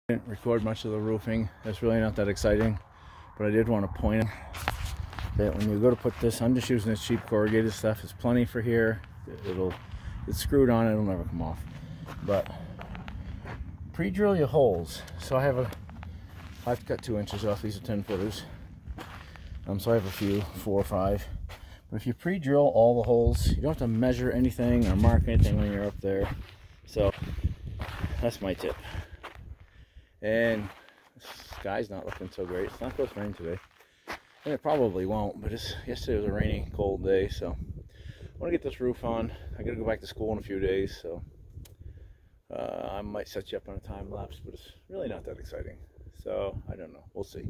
Didn't record much of the roofing. It's really not that exciting, but I did want to point out that when you go to put this, I'm just using this cheap corrugated stuff. It's plenty for here. It's screwed on, it'll never come off. But pre-drill your holes. So I've got 2 inches off. These are 10 footers. So I have a few, 4 or 5. But if you pre-drill all the holes, you don't have to measure anything or mark anything when you're up there. So that's my tip. And the sky's not looking so great. It's not supposed to rain today, and it probably won't, but yesterday was a rainy, cold day, so I want to get this roof on. I gotta go back to school in a few days, so I might set you up on a time lapse, but it's really not that exciting, so I don't know, we'll see.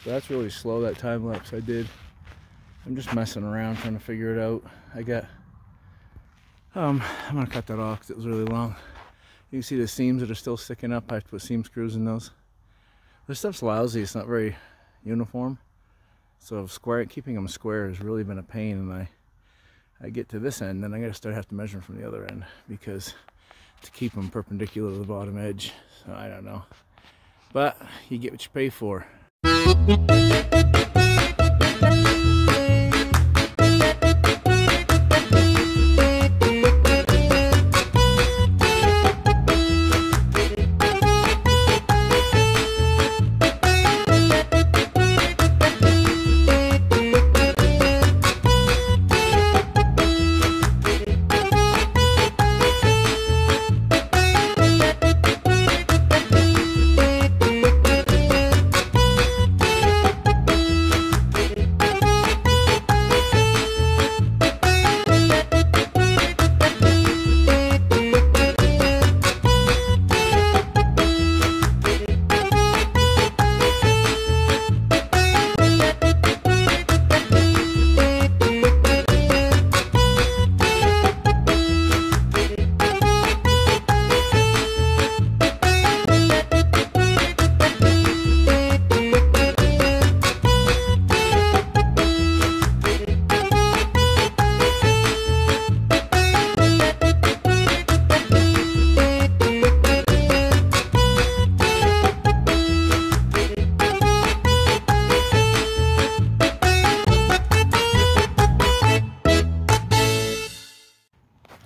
But that's really slow, that time lapse I did. I'm just messing around trying to figure it out. I got, I'm gonna cut that off because it was really long. You can see the seams that are still sticking up. I have to put seam screws in those. This stuff's lousy, it's not very uniform. So keeping them square has really been a pain, and I get to this end, then I gotta have to measure them from the other end, because to keep them perpendicular to the bottom edge. So I don't know. But you get what you pay for.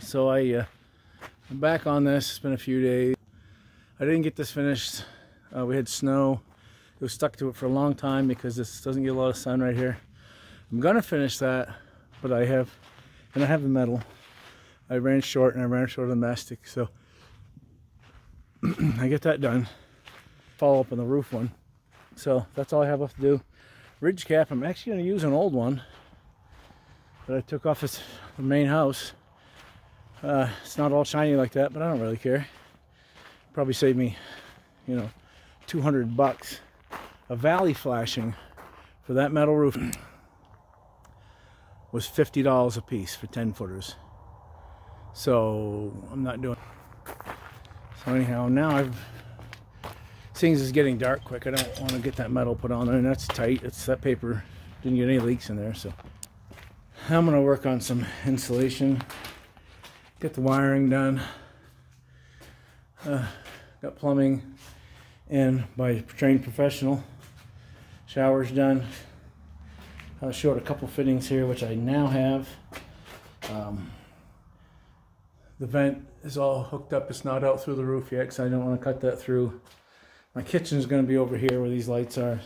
So I'm back on this. It's been a few days. I didn't get this finished. We had snow. It was stuck to it for a long time because this doesn't get a lot of sun right here. I'm gonna finish that, but I have the metal. I ran short, and I ran short of the mastic, so I get that done. Follow up on the roof one. So that's all I have left to do. Ridge cap, I'm actually gonna use an old one that I took off the main house. It's not all shiny like that, but I don't really care. Probably saved me, you know, $200. A valley flashing for that metal roof was $50 a piece for 10 footers. So I'm not doing. So anyhow, now things is getting dark quick. I don't want to get that metal put on there, and that's tight. It's that paper didn't get any leaks in there, so I'm gonna work on some insulation. Get the wiring done. Got plumbing in by a trained professional. Shower's done. I showed a couple fittings here, which I now have. The vent is all hooked up. It's not out through the roof yet because I don't want to cut that through. My kitchen is going to be over here where these lights are.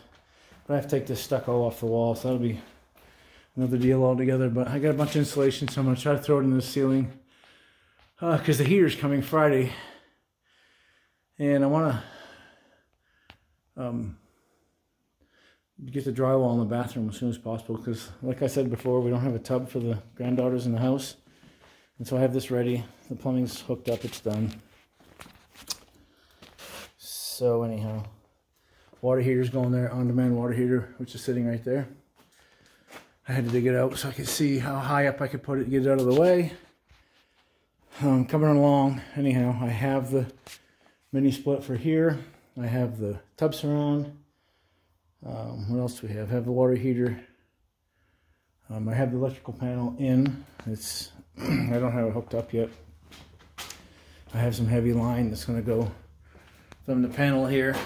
But I have to take this stucco off the wall, so that'll be another deal altogether. But I got a bunch of insulation, so I'm going to try to throw it in the ceiling. Because the heater's coming Friday, and I want to get the drywall in the bathroom as soon as possible, because like I said before, we don't have a tub for the granddaughters in the house, and so I have this ready. The plumbing's hooked up, it's done. So anyhow, water heater's going there, on-demand water heater, which is sitting right there. I had to dig it out so I could see how high up I could put it, get it out of the way. Coming along. Anyhow, I have the mini split for here. I have the tub surround. What else do we have? I have the water heater. I have the electrical panel in. It's I don't have it hooked up yet. I have some heavy line that's going to go from the panel here.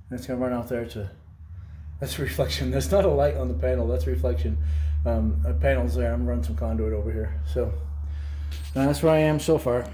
That's going to run out there to. That's reflection. That's not a light on the panel. That's reflection. A panel's there. I'm going to run some conduit over here. So. That's where I am so far.